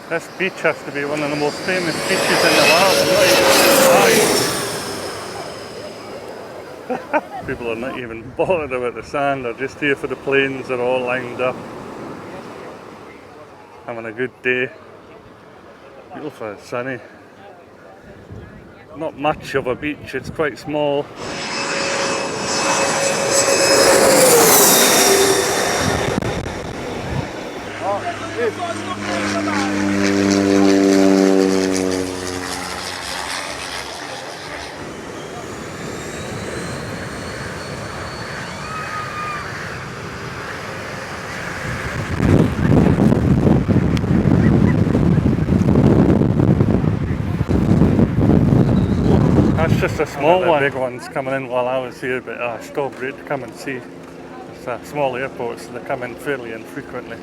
This beach has to be one of the most famous beaches in the world. I'm not even lying. People are not even bothered about the sand, they're just here for the planes, they're all lined up. Having a good day. Beautiful, it's sunny. Not much of a beach, it's quite small. That's just a small one. The big one's coming in while I was here, but still great to come and see. It's a small airport, so they come in fairly infrequently.